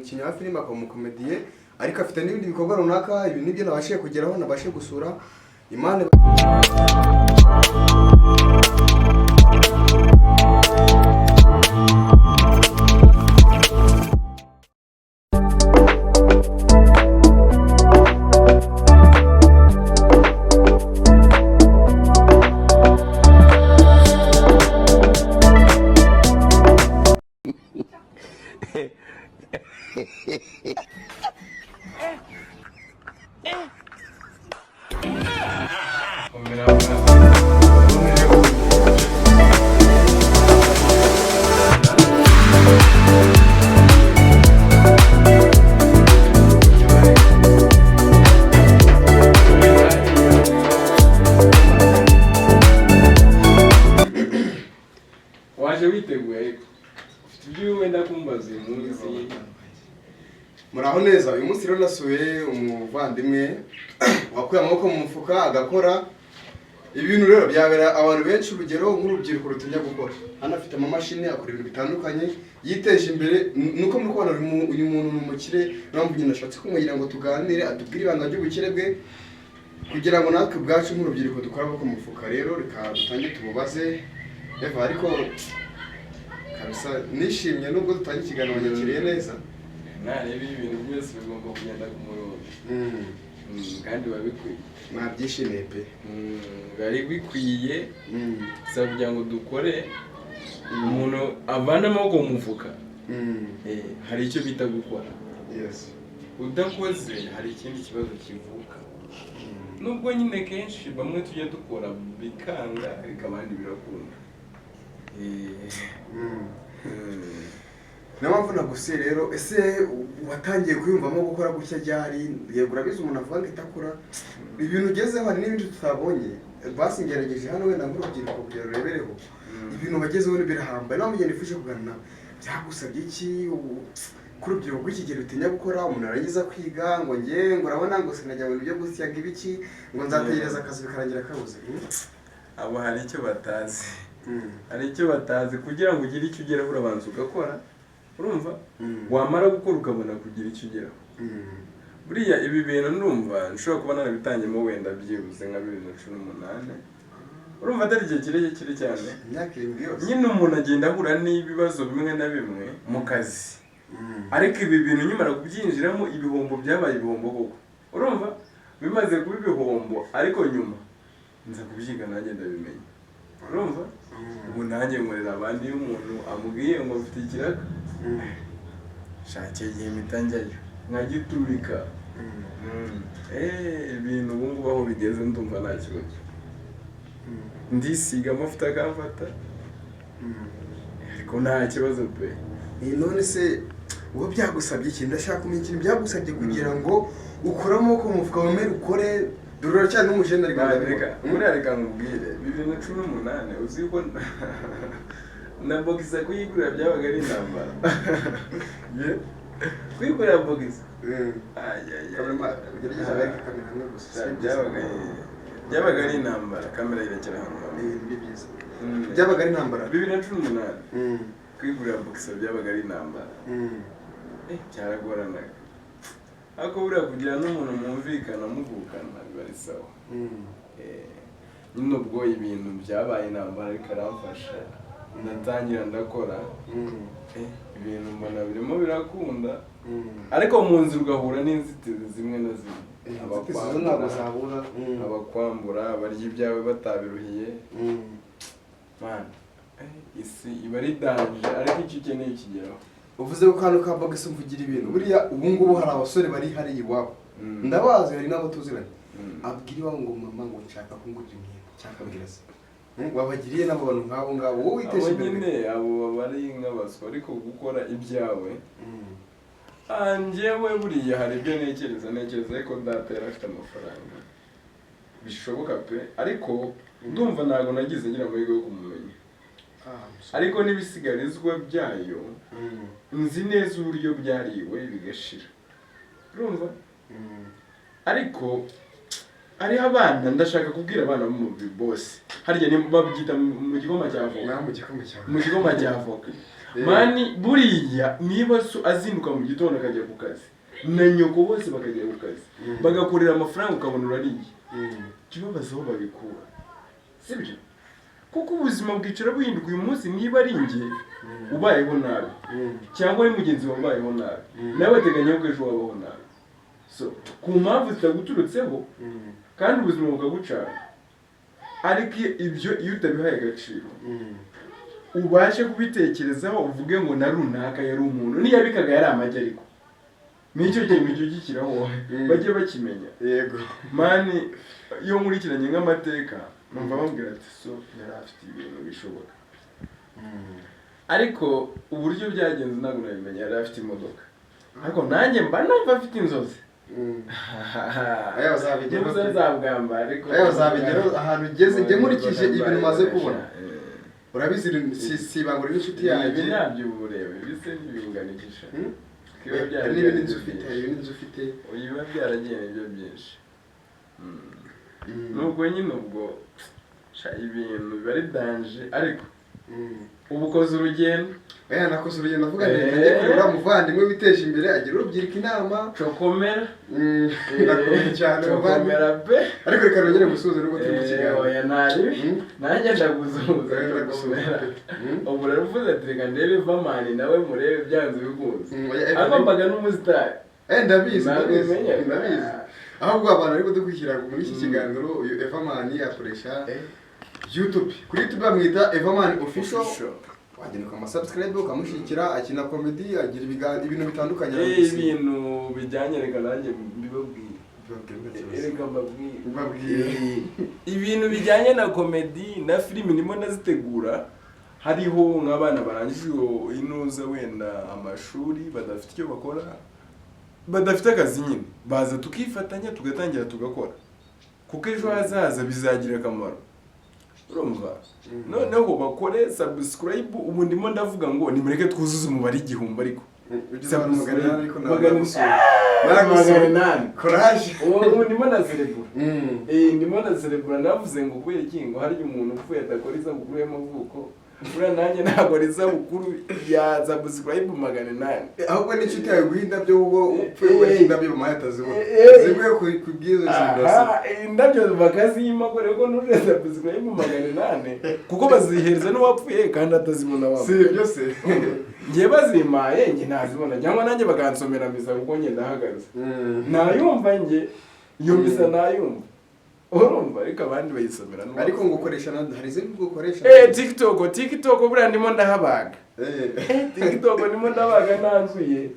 umukinnyi wa filime akaba umukomediye ariko afite n'ibindi bikorwa runaka ibi nibyo nabashije kugeraho nabashije gusura Imana waje witeguye ufite ibyo wenda kumbaza uyu munsi. muraho neza uyu munsi rero nasuye umuvandimwe wakuye amaboko mu mufuka agakora ibintu rero byabera abantu benshi urugero nk'urubyiruko rutinya gukora hano afite amamashini akora ibintu bitandukanye yiteje imbere nuko muri kubona uyu muntu ni umukire mpamvu nyine nashatse kumugira ngo tuganire atubwire ibanga ry'ubukire bwe kugira ngo natwe ubwacu nk'urubyiruko dukora amaboko mu mufuka rero reka dutange tumubaze Eva ariko kabisa nishimye nubwo dutangiye ikiganiro nyakiriye neza nareba ibintu byose bigomba kugenda ku murongo kandi babikwiye nabyishimiye pe bari bikwiye gusa kugira ngo dukore umuntu avana amaboko mu mufuka hari icyo bita gukora udakoze hari ikindi kibazo kivuka nubwo nyine kenshi bamwe tujya dukora bikanga ariko abandi birakunda. niyo mpamvu nagusiye rero ese watangiye kwiyumvamo gukora gutya ryari yego urabizi umuntu avuga ngo itakura ibintu ugezeho hari n'ibindi tutabonye basingerageje hano wenda nk'urubyiruko kugira rurebereho ibintu bagezeho birahambaye niba mugenda ifashe kuganira byagusabye iki ku rubyiruko rw'ikigero rutinya gukora umuntu arangiza kwiga ngo ngo urabona ngo sinajya mu bintu byo gusya ibiki ngo nzategereza akazi bikarangira kabuze abo hari icyo batazi hari icyo batazi kugira ngo ugire icyo ugeraho urabanza ugakora urumva wamara gukora ukabona kugira icyo ugeraho buriya ibi bintu ndumva nshobora kuba narabitangiyemo wenda byibuze nka 2018 urumva atari igihe kirekire cyane nyine umuntu agenda ahura n'ibibazo bimwe na bimwe mu kazi ariko ibi bintu nyimara kubyinjiramo ibihombo byabaye ibihombo koko urumva bimaze kuba ibihombo ariko nyuma nza kubyiga nanjye ndabimenya urumva ubu nanjye nkorera abandi iyo umuntu amubwiye ngo mfite ikiraka shake igihe mpita njyayo nkagiturika ibintu ubu ngubu aho bigeze ndumva nta kibazo ndisiga amavuta akamfata ariko nta kibazo pe. none se uwo byagusabye iki ndashaka kumenya ikintu byagusabye kugira ngo ukore amaboko mu mufuka wemere ukore durura cyane n'umujene ariko reka nkubwire 2018 uzi ko na bogiza kuyigura byabaga ari intambara kwigura bogiza byabaga ari intambara kamera irekera hano byabaga ari intambara 2018 kwigura bogiza byabaga ari intambara cyaragoranaga ariko buriya kugira n'umuntu mwumvikana muvukana biba ari sawa nyine ubwo ibintu byabaye intambara ariko aramfasha ndatangira ndakora ibintu mbona birimo birakunda ariko mu nzira ugahura n'inzitizi zimwe na zimwe abakwambura abarya ibyawe batabiruhiye isi iba ari danje ariko icyo ukeneye ukigeraho uvuze ko kantu ka bogisi mvugira ibintu buriya ubu ngubu hari abasore bari hariya iwabo ndabazi hari n'abo tuziranye abwira iwabo ngo mama ngo nshaka kungurira imyenda cyangwa mbwira se wabagiriye n'abo bantu nk'abo ngabo wowe witeje imbere nyine abo bari nk'abaswa ariko gukora ibyawe njyewe buriya hari ibyo ntekereza ariko data yari afite amafaranga bishoboka pe ariko ndumva ntabwo nagize ngira amahirwe yo kumumenya ariko n'ibisigarizwa byayo nzi neza uburyo byariwe bigashira urumva ariko hariho abana ndashaka kubwira abana bo mu bose harya babyita mu gikoma cya avoka mani buriya niba so azinduka mu gitondo akajya ku kazi na nyoko bose bakajya ku kazi bagakorera amafaranga ukabona urariye kibabaza aho babikura sibyo kuko ubuzima bwicara buhinduka uyu munsi niba ari njye ubayeho nabi cyangwa ari mugenzi wawe ubayeho nabi nawe bateganya ko ejo wabaho nabi so ku mpamvu zitaguturutseho kandi ubuzima bukagucana ariko ibyo iyo utabihaye agaciro ubashe kubitekerezaho uvuge ngo na runaka yari umuntu niyabikaga yari amajyi ariko nicyo kintu gikiraho bajye bakimenya yego mani iyo nkurikiranye nk'amateka numva bambwira ati so yari afite ibintu bishoboka ariko uburyo byagenze ntabwo nabimenya yari afite imodoka ariko nanjye mba numva afite inzozi aya bazabigeraho uzazabwamba ariko aya bazabigeraho ahantu ugeze njye nkurikije ibintu maze kubona urabizi sibangura n'inshuti yanjye ibi ntabyo uburebe bise ntibibuganisha hari n'ibindi nzu ufite hari ibindi nzu ufite biba byaragiye nibyo byinshi nubwo nyine ubwo ibintu biba ari danje ariko ubu ukoze urugendo nakoze urugendo avuga ngo njye kureba umuvandimwe witeje imbere agira urubyiruko inama cokomera ndakomeye cyane cokomera pe ariko reka nongere gusuhuza nubwo turi mu kiganiro oya nanjye ndagusuhuza cokomera ubu rero uvuze ati reka ndebe Everman nawe murebe byanze bikunze agombaga n'umusitari ndabizi ahubwo abantu ariko dukurikira muri iki kiganiro uyu Everman akoresha YouTube kuri YouTube bamwita Everman official wagenda ukamusubscribe ukamushyigikira akina comedy agira ibintu bitandukanye ibintu bijyanye reka nanjye mbibabwire ibintu bijyanye na comedy na filimi nimo nazitegura hariho nk'abana barangije inuza wenda amashuri badafite icyo bakora badafite akazi nyine baza tukifatanya tugatangira tugakora kuko ejo hazaza bizagira akamaro urumva noneho bakore subscribe ubu ndimo ndavuga ngo nimureke twuzuze umubare igihumbi ariko courage ubu ndimo nazerebura navuze ngo kubera iki ngo hari umuntu upfuye adakora isabukuru y'amavuko buriya nanjye ntabwo isabukuru ya subscribe 800 ahubwo n'inshuti yawe guha indabyo ubwo upfuye ugahita indabyo mu mahita zibona ziguye ku bwizo indabyo bakaziyima ko rero n'uje subscribe 800 kuko bazihereza n'uwapfuye kandi atazibona wabo si ibyo se ngiye bazimaye nge nazibona cyangwa nanjye bakansomera misa kuko nge ndahagaze nayumva nge iyo misa nayumva urumva ariko abandi bayisomera n'ubu ariko ngo ukoresha hari izindi ngo ukoresha TikTok buriya ndimo ndahabaga TikTok ndimo ndabaga nanzuye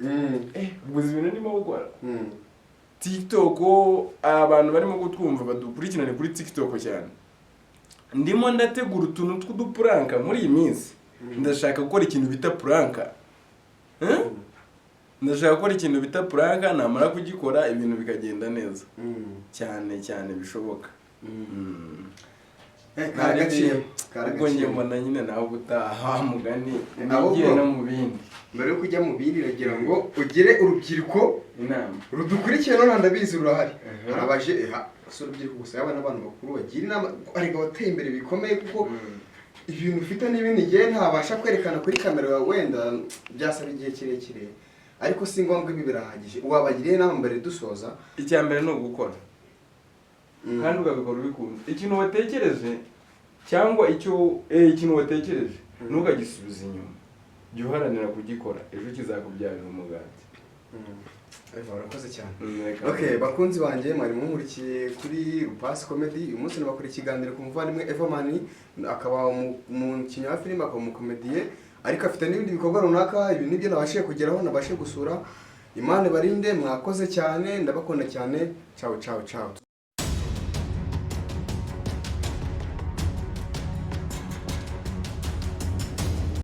ubuzi ibintu ndimo gukora TikTok abantu barimo gutwumva badukurikirane kuri TikTok cyane ndimo ndategura utuntu tw'udupuranka muri iyi minsi ndashaka gukora ikintu bita puranka ndashaka gukora ikintu bita puranka namara kugikora ibintu bikagenda neza cyane cyane bishoboka ubwo njye mbona nyine nawe ubutaha mugani nigire no mu bindi mbere yo kujya mu bindi iragira ngo ugire urubyiruko inama rudukurikiye none ndabizi rurahari harabaje si urubyiruko gusa yaba n'abantu bakuru bagira inama ariko wateye imbere bikomeye kuko ibintu ufite n'ibindi gihe ntabasha kwerekana kuri kamera yawe wenda byasaba igihe kirekire ariko si ngombwa ibi birahagije wabagiriye inama mbere dusoza icya mbere ni ugukora kandi ugabikora ubikunze ikintu watekereje cyangwa ikintu watekereje ntukagisubize inyuma jya uharanira kugikora ejo kizakubyarira umugati urakoze cyane okay bakunzi banjye mwari munkurikiye kuri Rupasi Comedy uyu munsi nabakora ikiganiro ku muvandimwe Everman akaba umukinnyi wa filime akaba umukomediye ariko afite n'ibindi bikorwa runaka ibi nibyo nabashije kugeraho nabashe gusura Imana barinde mwakoze cyane ndabakunda cyane ciao